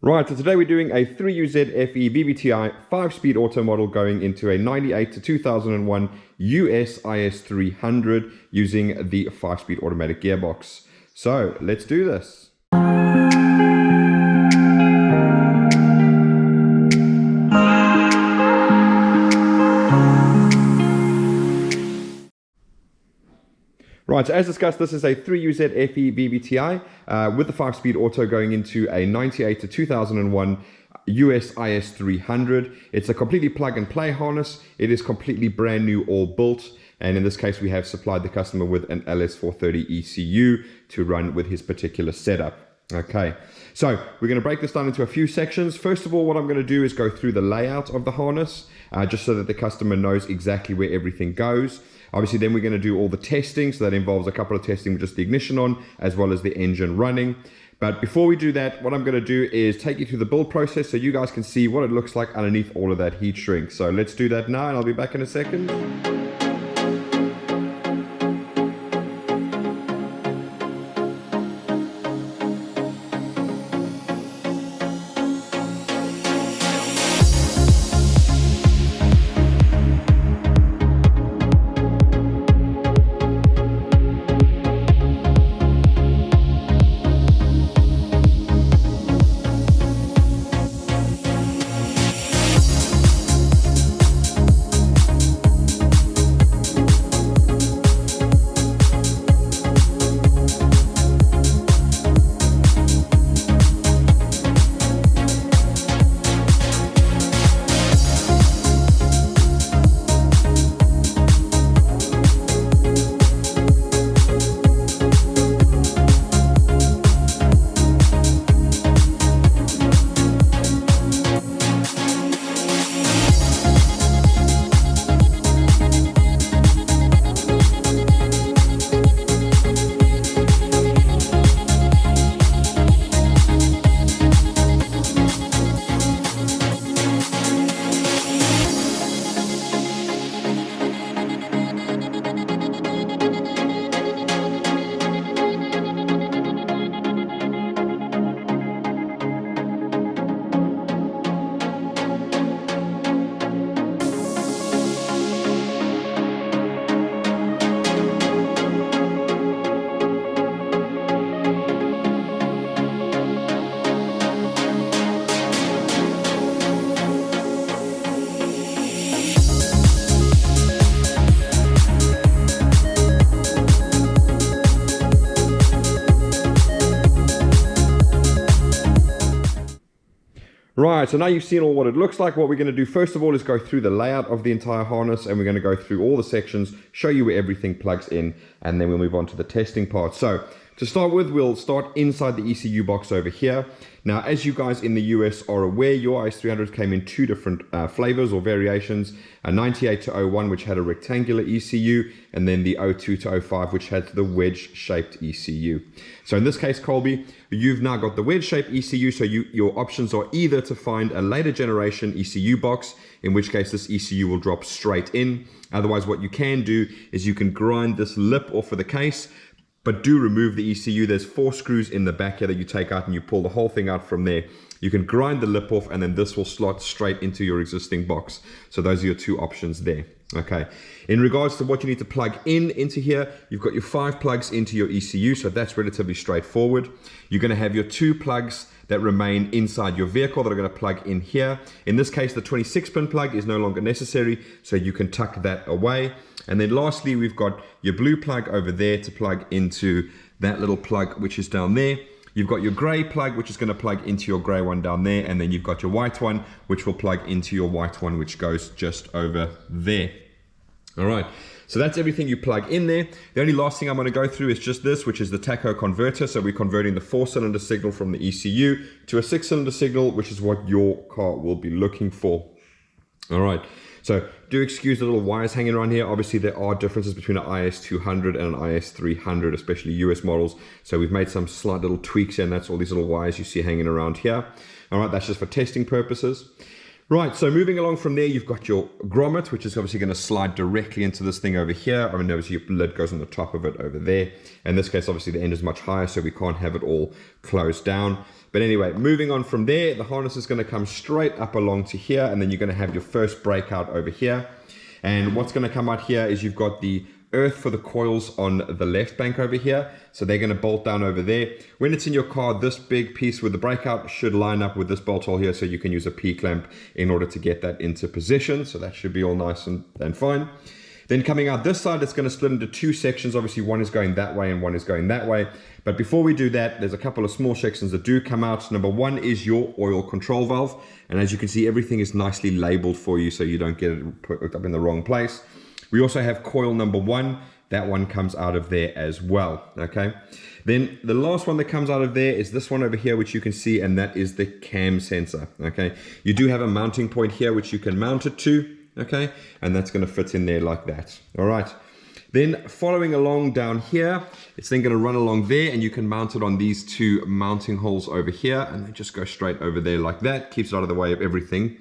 Right, so today we're doing a 3UZ FE VVT-i 5-speed auto model going into a 98 to 2001 US IS300 using the 5-speed automatic gearbox. So let's do this. Right, so as discussed, this is a 3UZ FE VVT-i with the 5-speed auto going into a 98 to 2001 US IS300. It's a completely plug-and-play harness. It is completely brand new, all built. And in this case, we have supplied the customer with an LS430 ECU to run with his particular setup. Okay, so we're going to break this down into a few sections. First of all, what I'm going to do is go through the layout of the harness, just so that the customer knows exactly where everything goes. Obviously, then we're going to do all the testing, so that involves a couple of testing with just the ignition on, as well as the engine running. But before we do that, what I'm going to do is take you through the build process so you guys can see what it looks like underneath all of that heat shrink. So let's do that now, and I'll be back in a second. Right, so now you've seen all what it looks like. What we're going to do first of all is go through the layout of the entire harness, and we're going to go through all the sections, show you where everything plugs in, and then we'll move on to the testing part. So to start with, we'll start inside the ECU box over here. Now, as you guys in the US are aware, your IS300 came in two different flavors or variations, a 98 to 01, which had a rectangular ECU, and then the 02 to 05, which had the wedge-shaped ECU. So in this case, Colby, you've now got the wedge-shaped ECU, so your options are either to find a later generation ECU box, in which case this ECU will drop straight in. Otherwise, what you can do is you can grind this lip off of the case, but do remove the ECU. There's 4 screws in the back here that you take out, and you pull the whole thing out from there. You can grind the lip off, and then this will slot straight into your existing box. So those are your two options there. Okay, in regards to what you need to plug into here, you've got your 5 plugs into your ECU, so that's relatively straightforward. You're going to have your 2 plugs that remain inside your vehicle that are going to plug in here. In this case, the 26-pin plug is no longer necessary, so you can tuck that away. And then lastly, we've got your blue plug over there to plug into that little plug which is down there. You've got your gray plug, which is going to plug into your gray one down there, and then you've got your white one, which will plug into your white one, which goes just over there. All right, so that's everything you plug in there. The only last thing I'm going to go through is just this, which is the tacho converter. So we're converting the 4-cylinder signal from the ECU to a 6-cylinder signal, which is what your car will be looking for. All right, so do excuse the little wires hanging around here. Obviously, there are differences between an IS200 and an IS300, especially US models. So we've made some slight little tweaks here, and that's all these little wires you see hanging around here. All right, that's just for testing purposes. Right, so moving along from there, you've got your grommet, which is obviously going to slide directly into this thing over here. I mean, obviously your lid goes on the top of it over there. In this case, obviously the end is much higher, so we can't have it all closed down. But anyway, moving on from there, the harness is going to come straight up along to here, and then you're going to have your first breakout over here. And what's going to come out here is you've got the earth for the coils on the left bank over here. So they're going to bolt down over there. When it's in your car, this big piece with the breakout should line up with this bolt hole here, so you can use a P-clamp in order to get that into position. So that should be all nice and fine. Then coming out this side, it's going to split into two sections. Obviously, one is going that way and one is going that way. But before we do that, there's a couple of small sections that do come out. Number one is your oil control valve. And as you can see, everything is nicely labeled for you so you don't get it put up in the wrong place. We also have coil number one. That one comes out of there as well, okay? Then the last one that comes out of there is this one over here, which you can see, and that is the cam sensor, okay? You do have a mounting point here, which you can mount it to, okay? And that's gonna fit in there like that, all right? Then following along down here, it's then gonna run along there, and you can mount it on these two mounting holes over here, and they just go straight over there like that, keeps it out of the way of everything.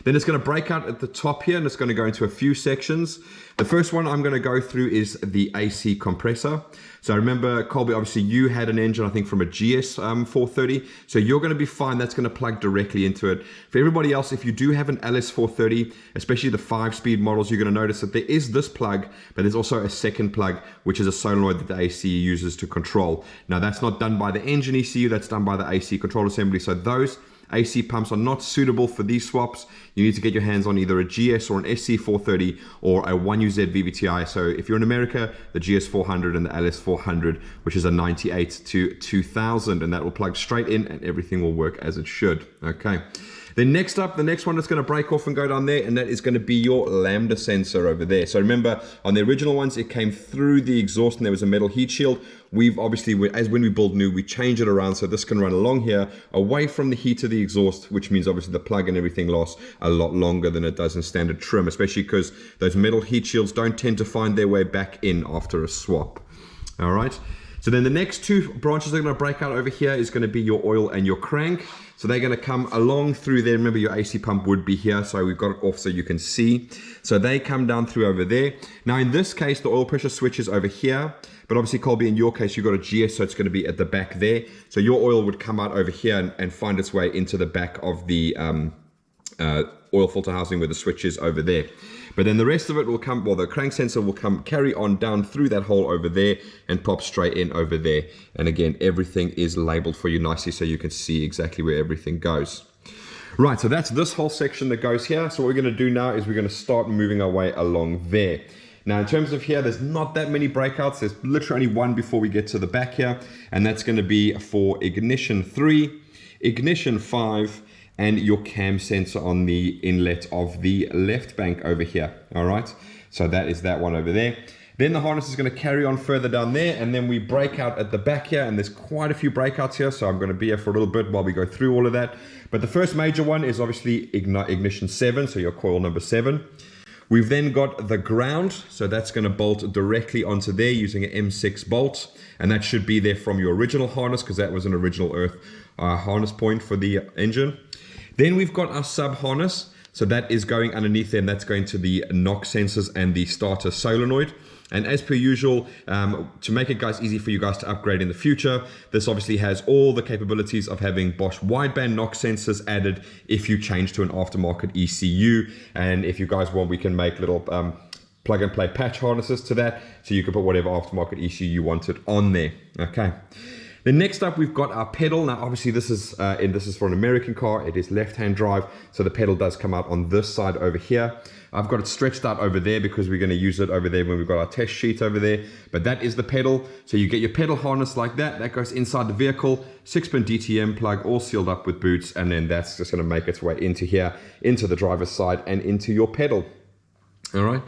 Then it's going to break out at the top here, and it's going to go into a few sections. The first one I'm going to go through is the AC compressor. So remember, Colby, obviously you had an engine, I think, from a GS430. So you're going to be fine. That's going to plug directly into it. For everybody else, if you do have an LS430, especially the 5-speed models, you're going to notice that there is this plug, but there's also a second plug, which is a solenoid that the AC uses to control. Now, that's not done by the engine ECU. That's done by the AC control assembly. So those AC pumps are not suitable for these swaps. You need to get your hands on either a GS or an SC430 or a 1UZ VVT-i. So if you're in America, the GS400 and the LS400, which is a 98 to 2000, and that will plug straight in and everything will work as it should. Okay. Then next up, the next one that's going to break off and go down there, and that is going to be your Lambda sensor over there. So remember, on the original ones, it came through the exhaust and there was a metal heat shield. We've obviously, as when we build new, we change it around so this can run along here, away from the heat of the exhaust, which means obviously the plug and everything lasts a lot longer than it does in standard trim, especially because those metal heat shields don't tend to find their way back in after a swap. All right. So then the next two branches that are going to break out over here is going to be your oil and your crank. So they're going to come along through there. Remember, your AC pump would be here, so we've got it off so you can see. So they come down through over there. Now in this case, the oil pressure switch is over here, but obviously, Colby, in your case, you've got a GS, so it's going to be at the back there. So your oil would come out over here and find its way into the back of the oil filter housing where the switch is over there. But then the rest of it will come, well, the crank sensor will come, carry on down through that hole over there and pop straight in over there. And again, everything is labeled for you nicely so you can see exactly where everything goes. Right, so that's this whole section that goes here. So what we're going to do now is we're going to start moving our way along there. Now, in terms of here, there's not that many breakouts. There's literally only one before we get to the back here. And that's going to be for ignition 3, ignition 5, and your cam sensor on the inlet of the left bank over here. All right, so that is that one over there. Then the harness is going to carry on further down there, and then we break out at the back here, and there's quite a few breakouts here, so I'm going to be here for a little bit while we go through all of that. But the first major one is obviously ignition 7, so your coil number 7. We've then got the ground, so that's going to bolt directly onto there using an M6 bolt, and that should be there from your original harness because that was an original earth harness point for the engine. Then we've got our sub harness, so that is going underneath there, and that's going to the knock sensors and the starter solenoid. And as per usual, to make it guys easy for you guys to upgrade in the future, this obviously has all the capabilities of having Bosch wideband knock sensors added if you change to an aftermarket ECU. And if you guys want, we can make little plug and play patch harnesses to that, so you can put whatever aftermarket ECU you wanted on there. Okay. Then next up, we've got our pedal. Now, obviously, this is for an American car. It is left-hand drive, so the pedal does come out on this side over here. I've got it stretched out over there because we're going to use it over there when we've got our test sheet over there. But that is the pedal. So you get your pedal harness like that. That goes inside the vehicle, 6-pin DTM plug, all sealed up with boots, and then that's just going to make its way into here, into the driver's side, and into your pedal. All right.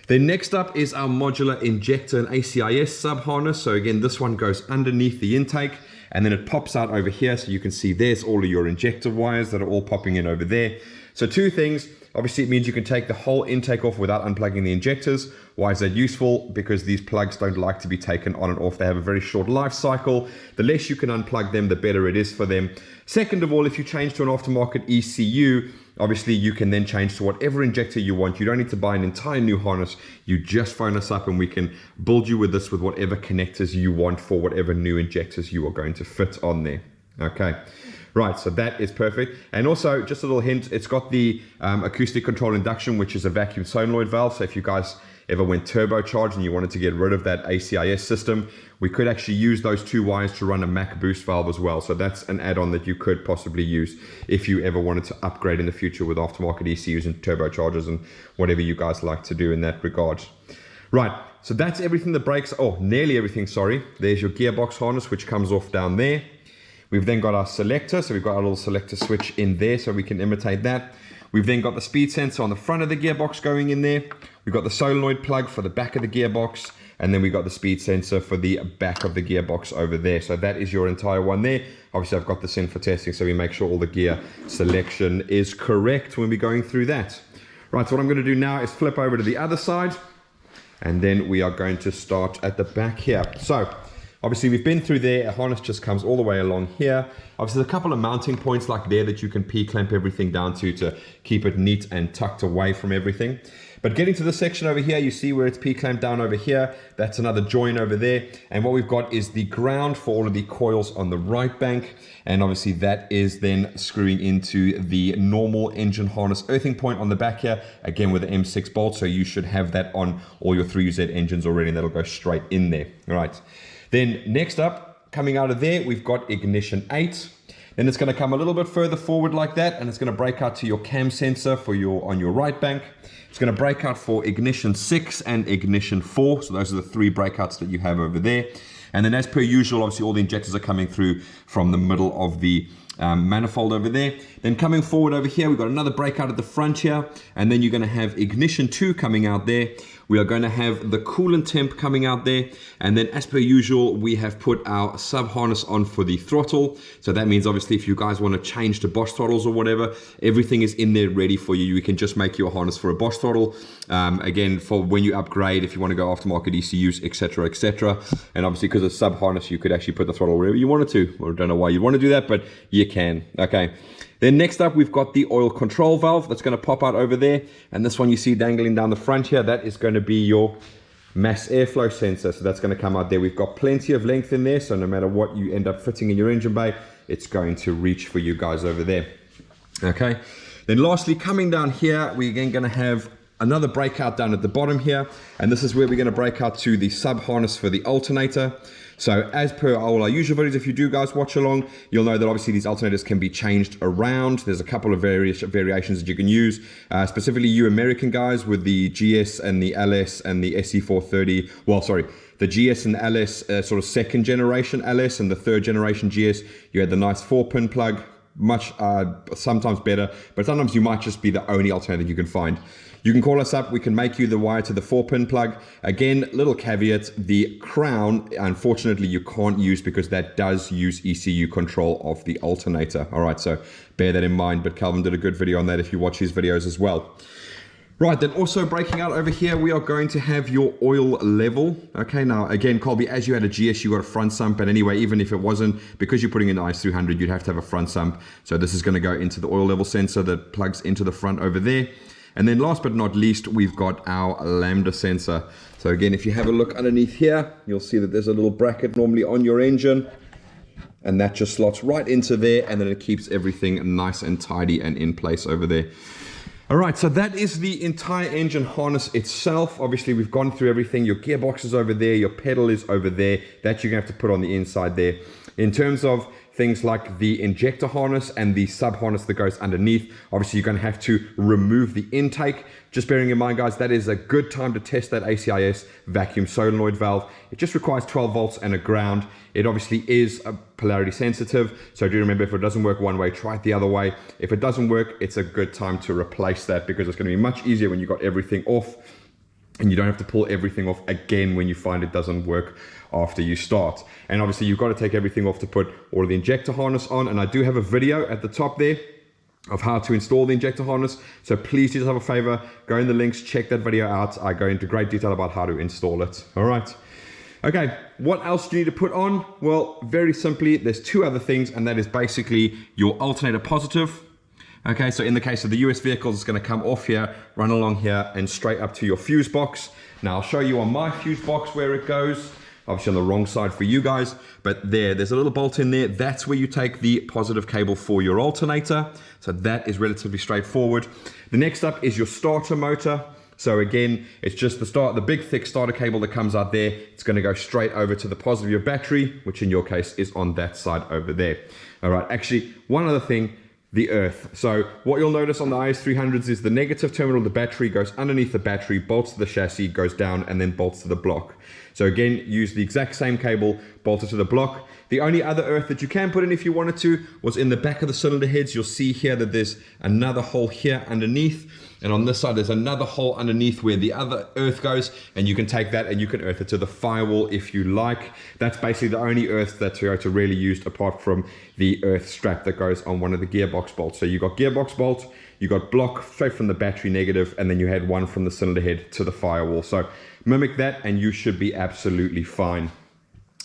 Then next up is our modular injector and ACIS sub harness. So again, this one goes underneath the intake, and then it pops out over here. So you can see there's all of your injector wires that are all popping in over there. So two things. Obviously, it means you can take the whole intake off without unplugging the injectors. Why is that useful? Because these plugs don't like to be taken on and off. They have a very short life cycle. The less you can unplug them, the better it is for them. Second of all, if you change to an aftermarket ECU, obviously you can then change to whatever injector you want. You don't need to buy an entire new harness. You just phone us up and we can build you with this with whatever connectors you want for whatever new injectors you are going to fit on there. Okay. Right, so that is perfect. And also, just a little hint, it's got the acoustic control induction, which is a vacuum solenoid valve. So if you guys ever went turbocharged and you wanted to get rid of that ACIS system, we could actually use those 2 wires to run a Mac boost valve as well. So that's an add-on that you could possibly use if you ever wanted to upgrade in the future with aftermarket ECUs and turbochargers and whatever you guys like to do in that regard. Right, so that's everything that breaks, nearly everything, sorry. There's your gearbox harness, which comes off down there. We've then got our selector, so we've got our little selector switch in there so we can imitate that. We've then got the speed sensor on the front of the gearbox going in there. We've got the solenoid plug for the back of the gearbox, and then we've got the speed sensor for the back of the gearbox over there. So that is your entire one there. Obviously, I've got this in for testing, so we make sure all the gear selection is correct when we're going through that. Right, so what I'm going to do now is flip over to the other side, and then we are going to start at the back here. So obviously we've been through there, a harness just comes all the way along here. Obviously there's a couple of mounting points like there that you can P-clamp everything down to keep it neat and tucked away from everything. But getting to this section over here, you see where it's P-clamped down over here. That's another join over there. And what we've got is the ground for all of the coils on the right bank. And obviously that is then screwing into the normal engine harness earthing point on the back here, again with the M6 bolt. So you should have that on all your 3UZ engines already, and that'll go straight in there. All right. Then next up, coming out of there, we've got ignition 8. Then it's going to come a little bit further forward like that, and it's going to break out to your cam sensor for on your right bank. It's going to break out for ignition 6 and ignition 4. So those are the 3 breakouts that you have over there. And then as per usual, obviously all the injectors are coming through from the middle of the manifold over there. Then coming forward over here, we've got another breakout at the front here, and then you're going to have ignition 2 coming out there. We are going to have the coolant temp coming out there, and then as per usual, we have put our sub harness on for the throttle. So that means obviously if you guys want to change to Bosch throttles or whatever, everything is in there ready for you. You can just make your harness for a Bosch throttle. Again, for when you upgrade, if you want to go aftermarket ECUs, etc., etc. And obviously because it's sub harness, you could actually put the throttle wherever you wanted to. I don't know why you want to do that, but you can. Okay. Then next up, we've got the oil control valve that's going to pop out over there. And this one you see dangling down the front here, that is going to be your mass airflow sensor. So that's going to come out there. We've got plenty of length in there. So no matter what you end up fitting in your engine bay, it's going to reach for you guys over there. Okay. Then lastly, coming down here, we're again going to have another breakout down at the bottom here. And this is where we're going to break out to the sub harness for the alternator. So as per all our usual videos, if you do guys watch along, you'll know that obviously these alternators can be changed around. There's a couple of variations that you can use. Specifically you American guys with the GS and the LS and the SE430. Well, sorry, the GS and the LS, sort of second generation LS and the third generation GS. You had the nice 4-pin plug, much sometimes better, but sometimes you might just be the only alternator you can find. You can call us up, we can make you the wire to the 4-pin plug. Again, little caveat, the crown, unfortunately you can't use because that does use ECU control of the alternator. All right, so bear that in mind, but Calvin did a good video on that if you watch his videos as well. Right, then also breaking out over here, we are going to have your oil level. Okay, now again, Colby, as you had a GS, you got a front sump, but anyway, even if it wasn't, because you're putting in the IS300, you'd have to have a front sump. So this is gonna go into the oil level sensor that plugs into the front over there. And then last but not least, we've got our Lambda sensor. So again, if you have a look underneath here, you'll see that there's a little bracket normally on your engine, and that just slots right into there, and then it keeps everything nice and tidy and in place over there. All right, so that is the entire engine harness itself. Obviously, we've gone through everything. Your gearbox is over there, your pedal is over there. That you're gonna have to put on the inside there. In terms of things like the injector harness and the sub harness that goes underneath, obviously you're going to have to remove the intake. Just bearing in mind, guys, that is a good time to test that ACIS vacuum solenoid valve. It just requires 12 volts and a ground. It obviously is polarity sensitive, so do remember, if it doesn't work one way, try it the other way. If it doesn't work, it's a good time to replace that, because it's going to be much easier when you've got everything off, and you don't have to pull everything off again when you find it doesn't work after you start. And obviously you've got to take everything off to put all of the injector harness on, and I do have a video at the top there of how to install the injector harness, so please do us have a favor, go in the links, check that video out. I go into great detail about how to install it. All right, okay, what else do you need to put on? Well, very simply, there's 2 other things, and that is basically your alternator positive. Okay, so in the case of the US vehicles, it's going to come off here, run along here, and straight up to your fuse box. Now I'll show you on my fuse box where it goes. obviously on the wrong side for you guys, but there's a little bolt in there. That's where you take the positive cable for your alternator. So that is relatively straightforward. The next up is your starter motor. So again, it's just the big thick starter cable that comes out there. It's going to go straight over to the positive of your battery, which in your case is on that side over there. All right, actually, one other thing, the earth. So what you'll notice on the IS300s is the negative terminal of the battery goes underneath the battery, bolts to the chassis, goes down, and then bolts to the block. So again, use the exact same cable, bolt it to the block. The only other earth that you can put in if you wanted to was in the back of the cylinder heads. You'll see here that there's another hole here underneath. And on this side, there's another hole underneath where the other earth goes, and you can take that and you can earth it to the firewall if you like. That's basically the only earth that Toyota really used apart from the earth strap that goes on one of the gearbox bolts. So you got gearbox bolt, you got block straight from the battery negative, and then you had one from the cylinder head to the firewall. So mimic that and you should be absolutely fine.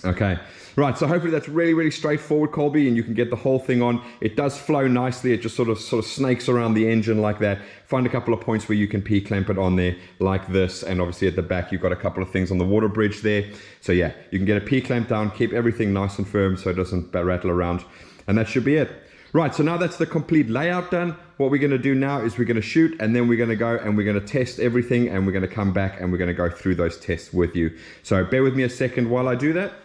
Okay, right, so hopefully that's really, really straightforward, Colby, and you can get the whole thing on. It does flow nicely. It just sort of snakes around the engine like that. Find a couple of points where you can P-clamp it on there like this, and obviously at the back you've got a couple of things on the water bridge there. So yeah, you can get a P-clamp down, keep everything nice and firm so it doesn't rattle around, and that should be it. Right, so now that's the complete layout done. What we're gonna do now is we're gonna shoot, and then we're gonna go and we're gonna test everything, and we're gonna come back and we're gonna go through those tests with you. So bear with me a second while I do that.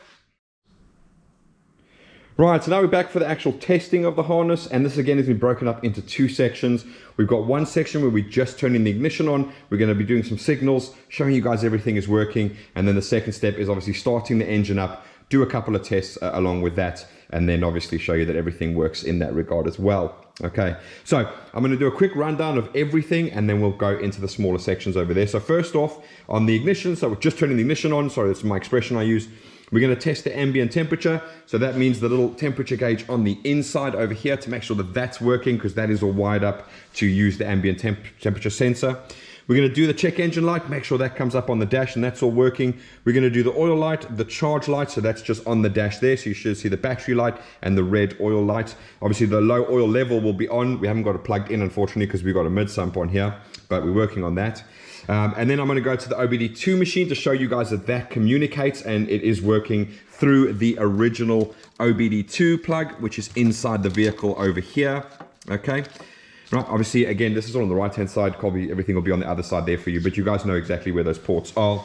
Right, so now we're back for the actual testing of the harness, and this again has been broken up into two sections. We've got one section where we're just turning the ignition on. We're going to be doing some signals, showing you guys everything is working, and then the second step is obviously starting the engine up, do a couple of tests along with that, and then obviously show you that everything works in that regard as well. Okay, so I'm going to do a quick rundown of everything, and then we'll go into the smaller sections over there. So first off, on the ignition, so we're just turning the ignition on, sorry, that's my expression I use. We're going to test the ambient temperature. So that means the little temperature gauge on the inside over here to make sure that that's working, because that is all wired up to use the ambient temperature sensor. We're going to do the check engine light, make sure that comes up on the dash and that's all working. We're going to do the oil light, the charge light, so that's just on the dash there. So you should see the battery light and the red oil light. Obviously the low oil level will be on. We haven't got it plugged in, unfortunately, because we've got a mid sump on here, but we're working on that. And then I'm going to go to the OBD2 machine to show you guys that that communicates and it is working through the original OBD2 plug, which is inside the vehicle over here. Okay. Right, obviously, again, this is all on the right-hand side. Colby, everything will be on the other side there for you, but you guys know exactly where those ports are.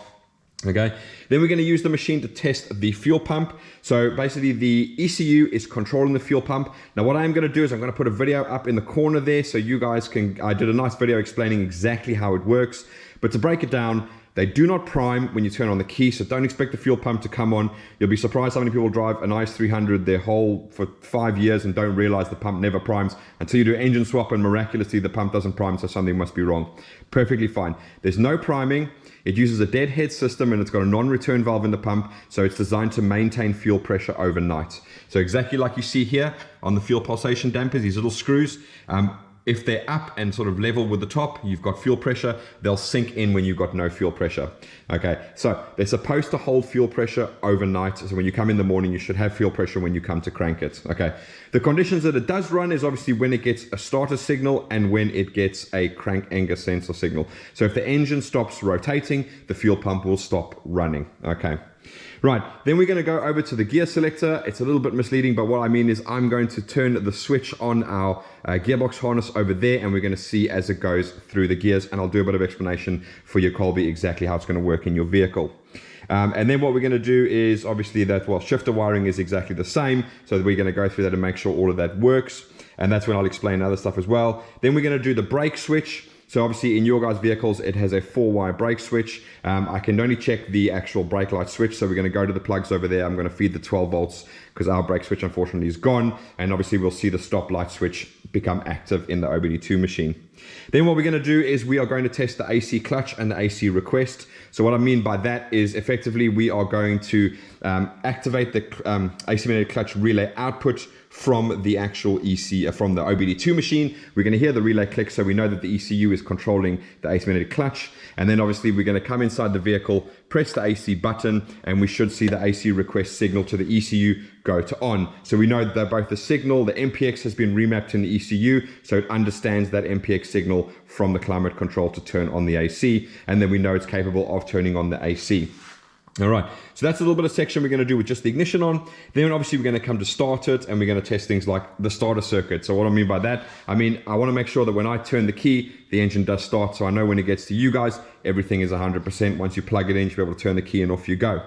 Okay, then we're going to use the machine to test the fuel pump. So basically the ECU is controlling the fuel pump. Now what I'm going to do is I'm going to put a video up in the corner there so you guys can, I did a nice video explaining exactly how it works. But to break it down, they do not prime when you turn on the key, so don't expect the fuel pump to come on. You'll be surprised how many people drive an IS300 their whole for 5 years and don't realize the pump never primes until you do engine swap and miraculously the pump doesn't prime, so something must be wrong. Perfectly fine. There's no priming. It uses a deadhead system and it's got a non-return valve in the pump, so it's designed to maintain fuel pressure overnight. So exactly like you see here on the fuel pulsation dampers, these little screws, if they're up and sort of level with the top, you've got fuel pressure, they'll sink in when you've got no fuel pressure. Okay, so they're supposed to hold fuel pressure overnight. So when you come in the morning, you should have fuel pressure when you come to crank it. Okay, the conditions that it does run is obviously when it gets a starter signal and when it gets a crank anger sensor signal. So if the engine stops rotating, the fuel pump will stop running. Okay. Right, then we're going to go over to the gear selector. It's a little bit misleading, but what I mean is I'm going to turn the switch on our gearbox harness over there, and we're going to see as it goes through the gears, and I'll do a bit of explanation for you, Colby, exactly how it's going to work in your vehicle. And then what we're going to do is obviously that, well, shifter wiring is exactly the same, so we're going to go through that and make sure all of that works, and that's when I'll explain other stuff as well. Then we're going to do the brake switch. So obviously in your guys' vehicles, it has a 4-wire brake switch. I can only check the actual brake light switch. So we're going to go to the plugs over there. I'm going to feed the 12 volts because our brake switch unfortunately is gone. And obviously we'll see the stop light switch become active in the OBD2 machine. Then what we're going to do is we are going to test the AC clutch and the AC request. So what I mean by that is effectively we are going to activate the AC magnetic clutch relay output from the actual from the OBD2 machine. We're going to hear the relay click, so we know that the ECU is controlling the AC magnetic clutch. And then obviously we're going to come inside the vehicle, press the AC button, and we should see the AC request signal to the ECU go to on. So we know that both the signal, the MPX has been remapped in the ECU, so it understands that MPX signal from the climate control to turn on the AC, and then we know it's capable of turning on the AC. All right, so that's a little bit of section we're going to do with just the ignition on. Then obviously we're going to come to start it, and we're going to test things like the starter circuit. So what I mean by that, I want to make sure that when I turn the key, the engine does start. So I know when it gets to you guys, everything is 100%. Once you plug it in, you'll be able to turn the key and off you go.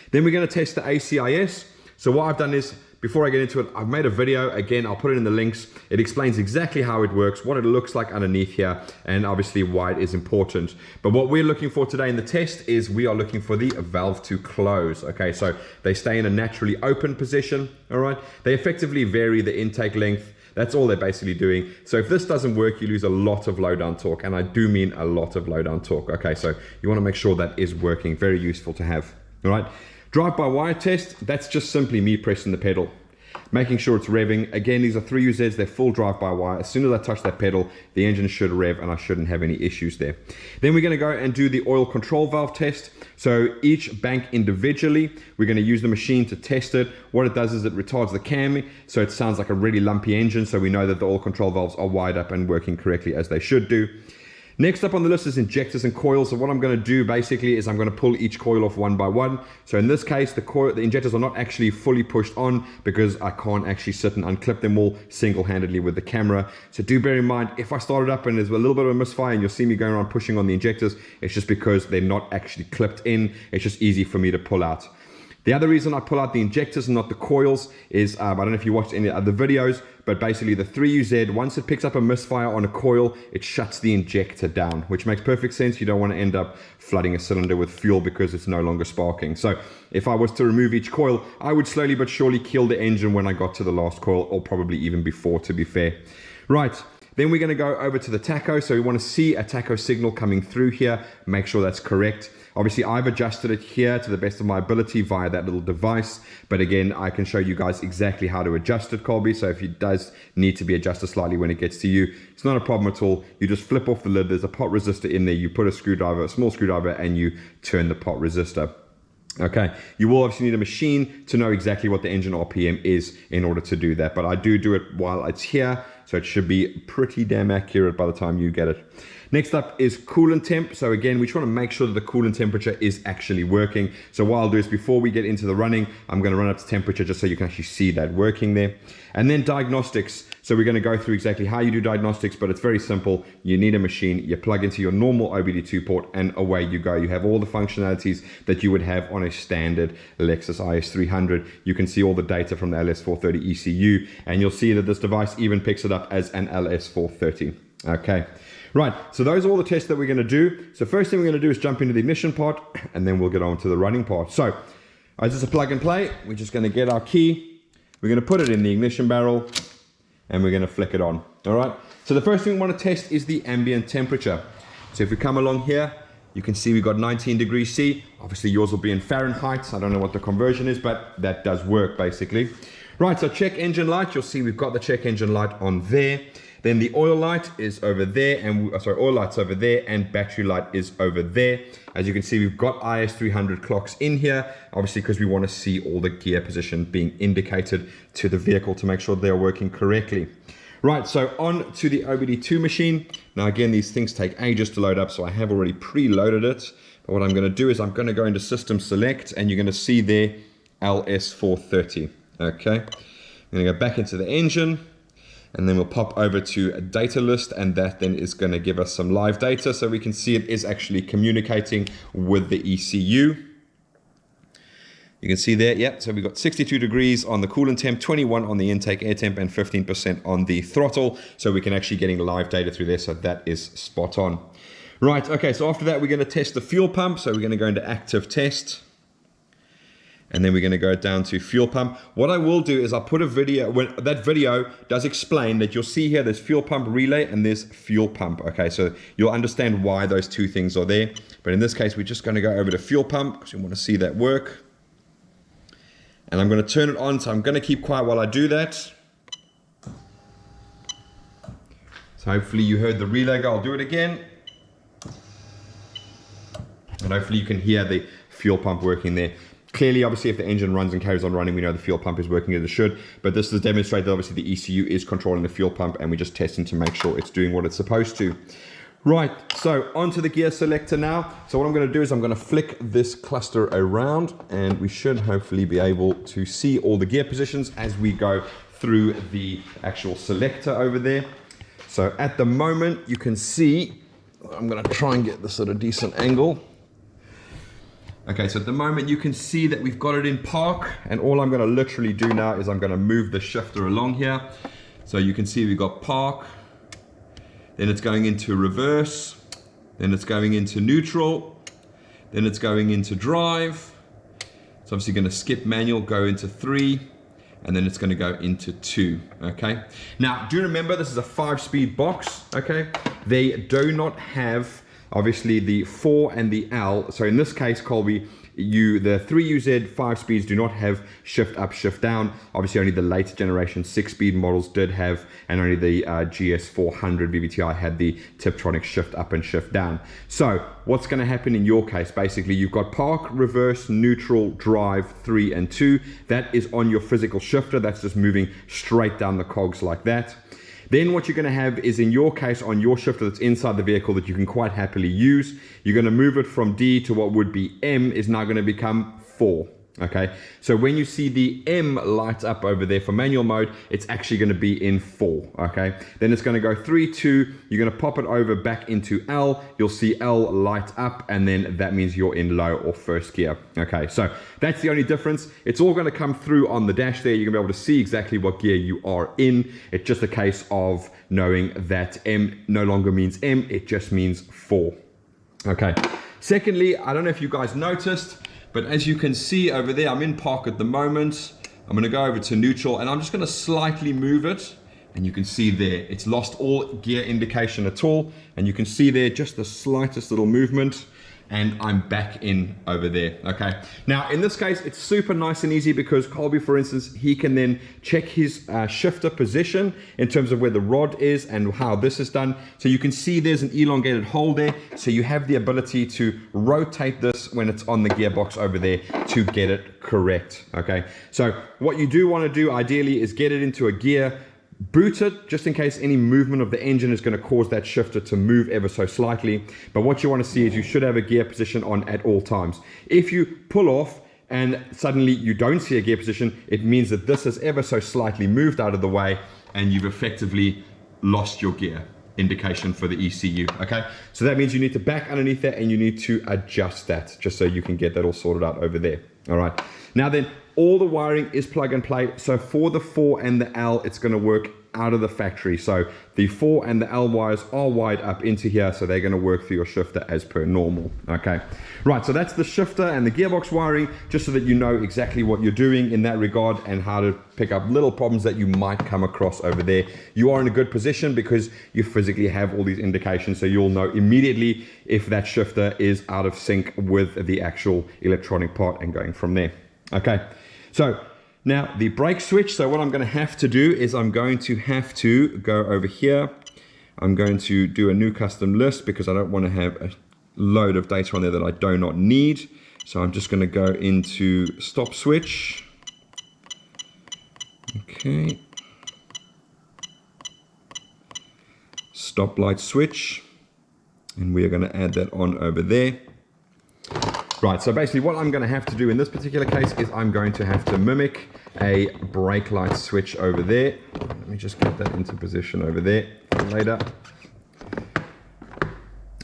Then we're going to test the ACIS. So what I've done is, before I get into it, I've made a video. Again, I'll put it in the links. It explains exactly how it works, what it looks like underneath here, and obviously why it is important. But what we're looking for today in the test is we are looking for the valve to close. Okay, so they stay in a naturally open position, all right? They effectively vary the intake length. That's all they're basically doing. So if this doesn't work, you lose a lot of low down torque, and I do mean a lot of low down torque. Okay, so you want to make sure that is working. Very useful to have, all right? Drive-by-wire test, that's just simply me pressing the pedal, making sure it's revving. Again, these are 3UZs, they're full drive-by-wire. As soon as I touch that pedal, the engine should rev and I shouldn't have any issues there. Then we're gonna go and do the oil control valve test. So each bank individually, we're gonna use the machine to test it. What it does is it retards the cam, so it sounds like a really lumpy engine, so we know that the oil control valves are wired up and working correctly as they should do. Next up on the list is injectors and coils. So what I'm going to do basically is I'm going to pull each coil off one by one. So in this case, the injectors are not actually fully pushed on because I can't actually sit and unclip them all single-handedly with the camera. So do bear in mind, if I start it up and there's a little bit of a misfire and you'll see me going around pushing on the injectors, it's just because they're not actually clipped in. It's just easy for me to pull out. The other reason I pull out the injectors and not the coils is, I don't know if you watched any other videos, but basically the 3UZ, once it picks up a misfire on a coil, it shuts the injector down, which makes perfect sense. You don't want to end up flooding a cylinder with fuel because it's no longer sparking. So if I was to remove each coil, I would slowly but surely kill the engine when I got to the last coil, or probably even before, to be fair. Right. Then we're going to go over to the tacho. So we want to see a tacho signal coming through here, make sure that's correct. Obviously, I've adjusted it here to the best of my ability via that little device. But again, I can show you guys exactly how to adjust it, Colby. So if it does need to be adjusted slightly when it gets to you, it's not a problem at all. You just flip off the lid. There's a pot resistor in there. You put a screwdriver, a small screwdriver, and you turn the pot resistor. Okay, you will obviously need a machine to know exactly what the engine RPM is in order to do that. But I do it while it's here, so it should be pretty damn accurate by the time you get it. Next up is coolant temp. So again, we just want to make sure that the coolant temperature is actually working. So what I'll do is before we get into the running, I'm going to run up to temperature just so you can actually see that working there. And then diagnostics. So we're going to go through exactly how you do diagnostics, but it's very simple. You need a machine, you plug into your normal OBD2 port, and away you go. You have all the functionalities that you would have on a standard Lexus IS300. You can see all the data from the LS430 ECU, and you'll see that this device even picks it up as an LS430. Okay. Right, so those are all the tests that we're going to do. So first thing we're going to do is jump into the ignition part, and then we'll get on to the running part. So, as it's a plug and play, we're just going to get our key, we're going to put it in the ignition barrel, and we're going to flick it on. All right, so the first thing we want to test is the ambient temperature. So if we come along here, you can see we've got 19 degrees C. Obviously yours will be in Fahrenheit. I don't know what the conversion is, but that does work basically. Right, so check engine light. You'll see we've got the check engine light on there. Then the oil light is over there, and oil light's over there, and battery light is over there. As you can see, we've got IS300 clocks in here, obviously because we want to see all the gear position being indicated to the vehicle to make sure they're working correctly. Right, so on to the OBD2 machine. Now again, these things take ages to load up, so I have already preloaded it. But what I'm going to do is I'm going to go into System Select, and you're going to see there LS430. Okay, I'm going to go back into the engine. And then we'll pop over to a data list, and that then is going to give us some live data so we can see it is actually communicating with the ECU. You can see there, yeah, so we've got 62 degrees on the coolant temp, 21 on the intake air temp, and 15% on the throttle. So we can actually getting live data through there, so that is spot on. Right, okay, so after that we're going to test the fuel pump. So we're going to go into active test. And then we're going to go down to fuel pump. What I will do is I'll put a video, when that video does explain that you'll see here there's fuel pump relay and there's fuel pump. Okay, so you'll understand why those two things are there. But in this case, we're just going to go over to fuel pump because we want to see that work. And I'm going to turn it on, so I'm going to keep quiet while I do that. So hopefully you heard the relay go. I'll do it again. And hopefully you can hear the fuel pump working there. Clearly, obviously, if the engine runs and carries on running, we know the fuel pump is working as it should. But this is demonstrated that obviously the ECU is controlling the fuel pump, and we're just testing to make sure it's doing what it's supposed to. Right, so onto the gear selector now. So what I'm going to do is I'm going to flick this cluster around, and we should hopefully be able to see all the gear positions as we go through the actual selector over there. So at the moment you can see, I'm going to try and get this at a decent angle. Okay, so at the moment you can see that we've got it in park, and all I'm going to literally do now is I'm going to move the shifter along here. So you can see we've got park, then it's going into reverse, then it's going into neutral, then it's going into drive. It's obviously going to skip manual, go into 3, and then it's going to go into 2. Okay, now do remember this is a 5-speed box. Okay, they do not have obviously the 4 and the L. So in this case, Colby, the 3UZ 5 speeds do not have shift up, shift down. Obviously only the later generation 6-speed models did have, and only the GS400 VVT-i had the Tiptronic shift up and shift down. So what's going to happen in your case, basically you've got park, reverse, neutral, drive, 3 and 2. That is on your physical shifter. That's just moving straight down the cogs like that. Then what you're going to have is, in your case, on your shifter that's inside the vehicle that you can quite happily use, you're going to move it from D to what would be M is now going to become 4. Okay, so when you see the M light up over there for manual mode, it's actually going to be in 4. Okay, then it's going to go 3, 2, you're going to pop it over back into L, you'll see L light up, and then that means you're in low or first gear. Okay, so that's the only difference. It's all going to come through on the dash there. You're going to be able to see exactly what gear you are in. It's just a case of knowing that M no longer means M, it just means 4. Okay, secondly, I don't know if you guys noticed, but as you can see over there, I'm in park at the moment. I'm going to go over to neutral, and I'm just going to slightly move it. And you can see there, it's lost all gear indication at all. And you can see there just the slightest little movement, and I'm back in over there. Okay, now in this case it's super nice and easy, because Colby, for instance, he can then check his shifter position in terms of where the rod is and how this is done. So you can see there's an elongated hole there, so you have the ability to rotate this when it's on the gearbox over there to get it correct. Okay, so what you do want to do ideally is get it into a gear, boot it just in case any movement of the engine is going to cause that shifter to move ever so slightly. But what you want to see is you should have a gear position on at all times. If you pull off and suddenly you don't see a gear position, it means that this has ever so slightly moved out of the way, and you've effectively lost your gear indication for the ECU. Okay, so that means you need to back underneath that, and you need to adjust that just so you can get that all sorted out over there. All right, now then, all the wiring is plug and play. So for the 4 and the L, it's going to work out of the factory. So the 4 and the L wires are wired up into here, so they're going to work through your shifter as per normal. Okay, right, so that's the shifter and the gearbox wiring, just so that you know exactly what you're doing in that regard and how to pick up little problems that you might come across over there. You are in a good position because you physically have all these indications, so you'll know immediately if that shifter is out of sync with the actual electronic part, and going from there. Okay, so now the brake switch. So what I'm going to have to do is I'm going to have to go over here. I'm going to do a new custom list because I don't want to have a load of data on there that I do not need. So I'm just going to go into stop switch. Okay. Stop light switch. And we are going to add that on over there. Right, so basically what I'm going to have to do in this particular case is I'm going to have to mimic a brake light switch over there. Let me just get that into position over there for later.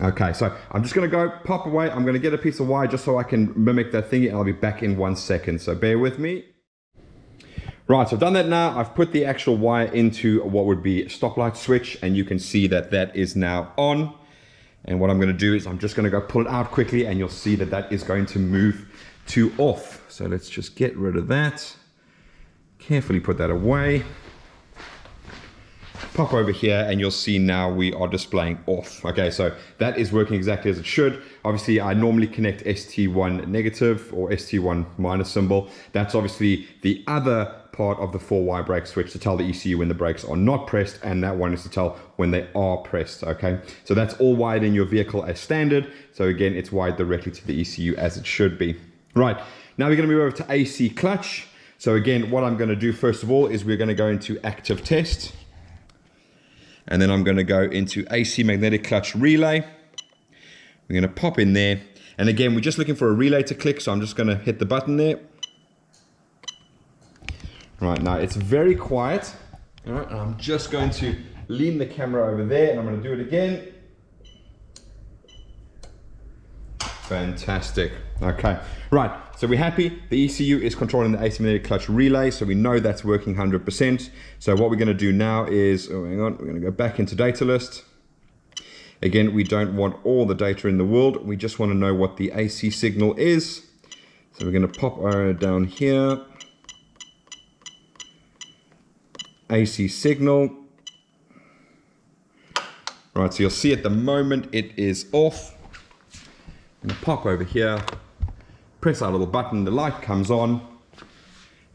Okay, so I'm just going to go pop away. I'm going to get a piece of wire just so I can mimic that thingy, and I'll be back in 1 second. So bear with me. Right, so I've done that now. I've put the actual wire into what would be a stoplight switch, and you can see that that is now on. And what I'm going to do is I'm just going to go pull it out quickly, and you'll see that that is going to move to off. So let's just get rid of that. Carefully put that away. Pop over here, and you'll see now we are displaying off. Okay, so that is working exactly as it should. Obviously, I normally connect ST1 negative or ST1 minus symbol. That's obviously the other part of the 4-wire brake switch to tell the ECU when the brakes are not pressed, and that one is to tell when they are pressed. Okay, so that's all wired in your vehicle as standard. So again, it's wired directly to the ECU as it should be. Right, now we're going to move over to AC clutch. So again, what I'm going to do first of all is we're going to go into active test. And then I'm going to go into AC magnetic clutch relay. We're going to pop in there. And again, we're just looking for a relay to click, so I'm just going to hit the button there. Right, now it's very quiet. All right, I'm just going to lean the camera over there, and I'm going to do it again. Fantastic. Okay, right, so we're happy. The ECU is controlling the AC magnetic clutch relay, so we know that's working 100%. So what we're going to do now is, oh, hang on, we're going to go back into data list. Again, we don't want all the data in the world. We just want to know what the AC signal is. So we're going to pop down here. AC signal. Right, so you'll see at the moment it is off. I'm going to pop over here, press our little button, the light comes on,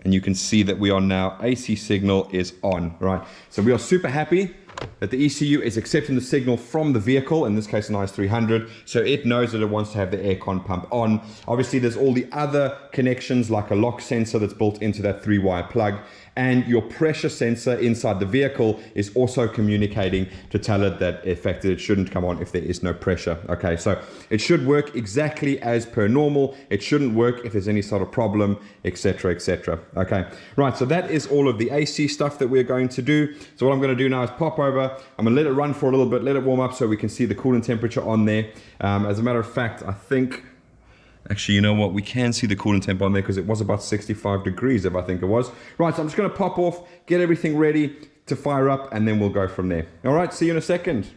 and you can see that we are now, AC signal is on, right? So we are super happy that the ECU is accepting the signal from the vehicle, in this case an IS300, so it knows that it wants to have the aircon pump on. Obviously there's all the other connections like a lock sensor that's built into that 3-wire plug, and your pressure sensor inside the vehicle is also communicating to tell it that in fact it shouldn't come on if there is no pressure. Okay, so it should work exactly as per normal. It shouldn't work if there's any sort of problem, etc, etc. Okay, right, so that is all of the AC stuff that we're going to do. So what I'm going to do now is pop over. I'm going to let it run for a little bit, let it warm up so we can see the coolant temperature on there. As a matter of fact, I think, actually, you know what? We can see the coolant temp on there because it was about 65 degrees, if I think it was. Right, so I'm just going to pop off, get everything ready to fire up, and then we'll go from there. All right, see you in a second.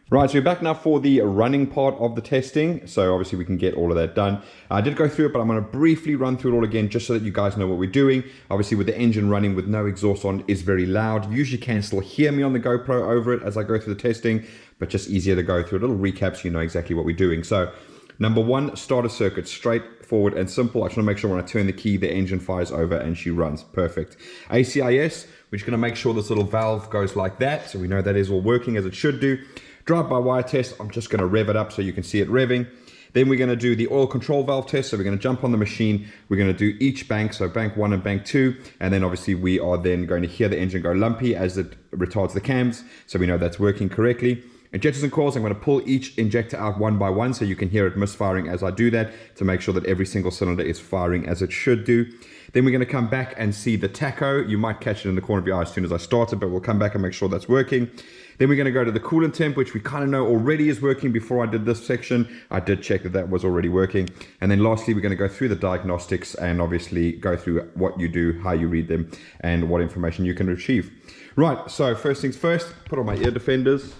Right, so we're back now for the running part of the testing. So obviously we can get all of that done. I did go through it, but I'm going to briefly run through it all again just so that you guys know what we're doing. Obviously with the engine running with no exhaust on is very loud. You usually can still hear me on the GoPro over it as I go through the testing, but just easier to go through a little recap so you know exactly what we're doing. So number one, starter circuit, straightforward and simple. I just want to make sure when I turn the key, the engine fires over and she runs. Perfect. ACIS, we're just going to make sure this little valve goes like that, so we know that is all working as it should do. Drive-by-wire test, I'm just going to rev it up so you can see it revving. Then we're going to do the oil control valve test, so we're going to jump on the machine. We're going to do each bank, so bank 1 and bank 2, and then obviously we are then going to hear the engine go lumpy as it retards the cams, so we know that's working correctly. Injectors and coils, I'm going to pull each injector out one by one so you can hear it misfiring as I do that to make sure that every single cylinder is firing as it should do. Then we're going to come back and see the tacho. You might catch it in the corner of your eye as soon as I start it, but we'll come back and make sure that's working. Then we're going to go to the coolant temp, which we kind of know already is working. Before I did this section, I did check that that was already working. And then lastly, we're going to go through the diagnostics and obviously go through what you do, how you read them, and what information you can retrieve. Right, so first things first, put on my ear defenders.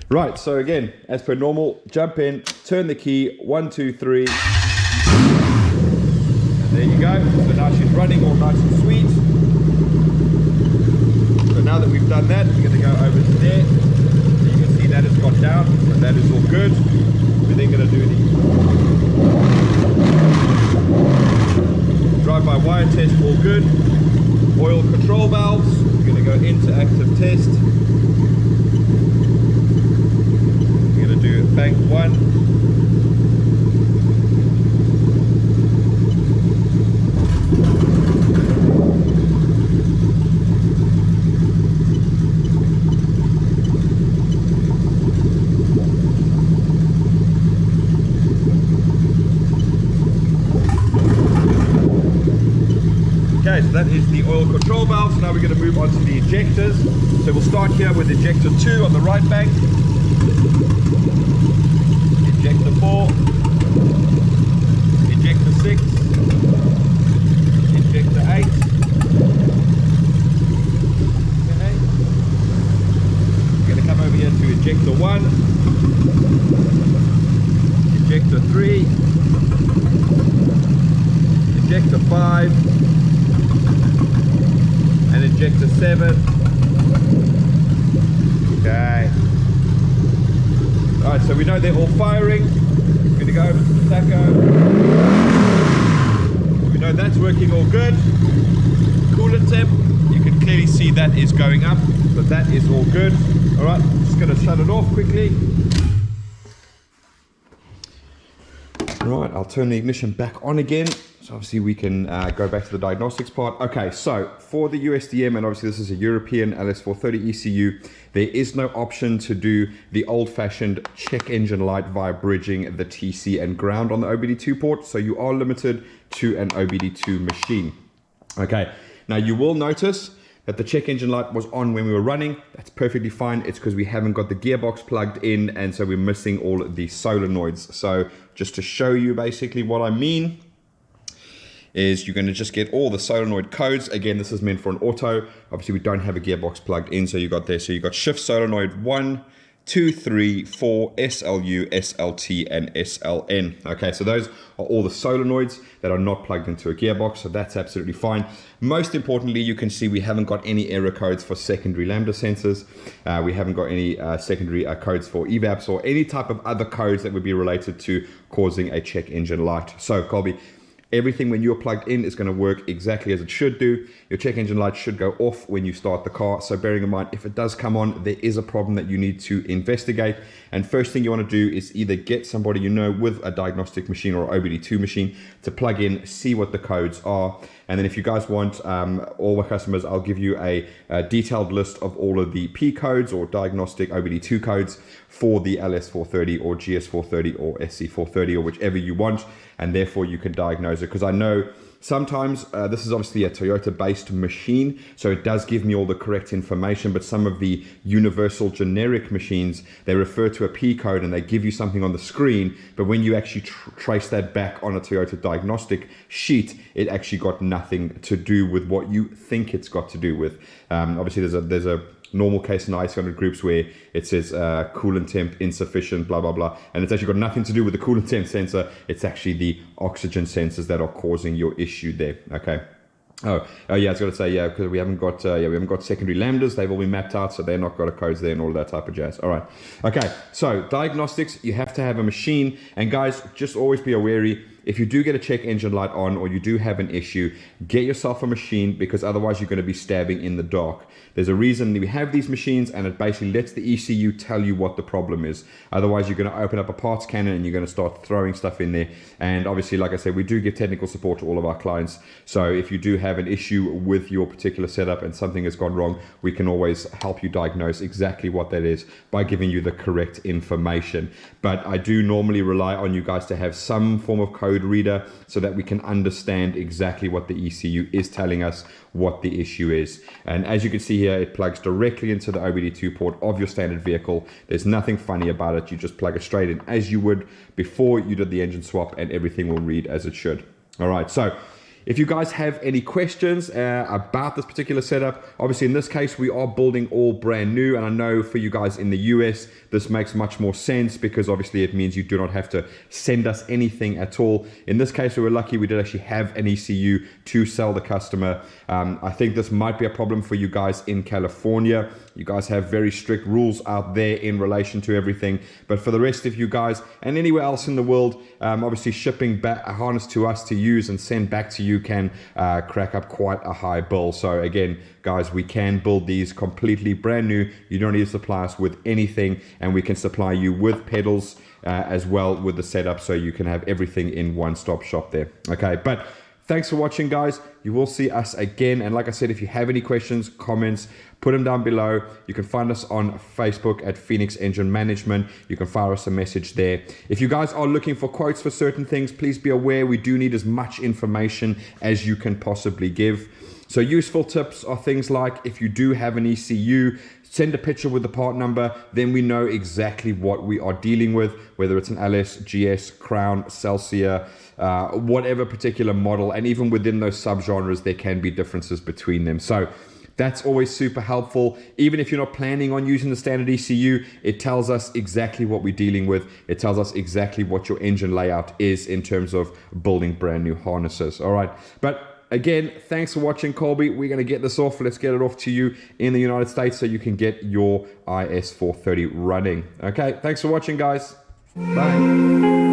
Right, so again, as per normal, jump in, turn the key, 1, 2, 3. And there you go. So now she's running all nice and sweet. So now that we've done that, we're going to go over to there. So you can see that has gone down, so that is all good. We're then going to do the drive-by-wire test, all good. Oil control valves, we're going to go into active test. Do bank 1. Okay, so that is the oil control valve. So now we're going to move on to the injectors. So we'll start here with injector 2 on the right bank. Injector 4, injector 6, injector 8, okay. We're going to come over here to injector 1, injector 3, injector 5, and injector 7, okay. Alright, so we know they're all firing. We're going to go over to the tacho. We know that's working all good. Coolant temp, you can clearly see that is going up, so that is all good. Alright, just going to shut it off quickly. Right, I'll turn the ignition back on again. So obviously we can go back to the diagnostics part. Okay, so for the USDM, and obviously this is a European LS430 ECU, there is no option to do the old-fashioned check engine light via bridging the TC and ground on the OBD2 port. So you are limited to an OBD2 machine. Okay, now you will notice that the check engine light was on when we were running. That's perfectly fine. It's because we haven't got the gearbox plugged in, and so we're missing all the solenoids. So just to show you basically what I mean, is you're going to just get all the solenoid codes. Again, this is meant for an auto. Obviously, we don't have a gearbox plugged in, so you got there. So you got shift solenoid 1, 2, 3, 4, SLU, SLT, and SLN. Okay, so those are all the solenoids that are not plugged into a gearbox, so that's absolutely fine. Most importantly, you can see we haven't got any error codes for secondary Lambda sensors. We haven't got any secondary codes for EVAPs or any type of other codes that would be related to causing a check engine light. So, Colby, everything when you're plugged in is going to work exactly as it should do. Your check engine light should go off when you start the car. So bearing in mind, if it does come on, there is a problem that you need to investigate. And first thing you want to do is either get somebody you know with a diagnostic machine or OBD2 machine to plug in, see what the codes are. And then if you guys want, all my customers, I'll give you a detailed list of all of the P codes or diagnostic OBD2 codes for the LS430 or GS430 or SC430 or whichever you want. And therefore you can diagnose it, because I know sometimes this is obviously a Toyota based machine, so it does give me all the correct information, but some of the universal generic machines, they refer to a P code and they give you something on the screen, but when you actually trace that back on a Toyota diagnostic sheet, it actually got nothing to do with what you think it's got to do with. Obviously there's a normal case in IC100 groups where it says coolant temp insufficient, blah, blah, blah. And it's actually got nothing to do with the coolant temp sensor. It's actually the oxygen sensors that are causing your issue there, okay? Oh yeah, I was going to say, yeah, because we haven't got secondary Lambdas. They've all been mapped out, so they're not got a codes there and all that type of jazz. All right. Okay, so diagnostics, you have to have a machine. And guys, just always be wary. If you do get a check engine light on or you do have an issue, get yourself a machine, because otherwise you're going to be stabbing in the dark. There's a reason we have these machines, and it basically lets the ECU tell you what the problem is. Otherwise, you're going to open up a parts cannon and you're going to start throwing stuff in there. And obviously, like I said, we do give technical support to all of our clients. So if you do have an issue with your particular setup and something has gone wrong, we can always help you diagnose exactly what that is by giving you the correct information. But I do normally rely on you guys to have some form of code reader so that we can understand exactly what the ECU is telling us what the issue is. And as you can see here, it plugs directly into the OBD2 port of your standard vehicle. There's nothing funny about it. You just plug it straight in as you would before you did the engine swap, and everything will read as it should. All right, so if you guys have any questions about this particular setup, obviously in this case, we are building all brand new. And I know for you guys in the US, this makes much more sense, because obviously it means you do not have to send us anything at all. In this case, we were lucky we did actually have an ECU to sell the customer. I think this might be a problem for you guys in California. You guys have very strict rules out there in relation to everything. But for the rest of you guys and anywhere else in the world, obviously shipping back a harness to us to use and send back to you can crack up quite a high bill. So again, guys, we can build these completely brand new. You don't need to supply us with anything, and we can supply you with pedals as well with the setup, so you can have everything in one-stop shop there. Okay, but thanks for watching, guys. You will see us again. And like I said, if you have any questions, comments, put them down below. You can find us on Facebook at Phoenix Engine Management. You can fire us a message there. If you guys are looking for quotes for certain things, please be aware we do need as much information as you can possibly give. So useful tips are things like, if you do have an ECU, send a picture with the part number, then we know exactly what we are dealing with, whether it's an LS, GS, Crown, Celsius, whatever particular model. And even within those subgenres, there can be differences between them. So that's always super helpful. Even if you're not planning on using the standard ECU, it tells us exactly what we're dealing with. It tells us exactly what your engine layout is in terms of building brand new harnesses. All right, but again, thanks for watching, Colby. We're going to get this off. Let's get it off to you in the United States so you can get your IS430 running. Okay, thanks for watching, guys. Bye.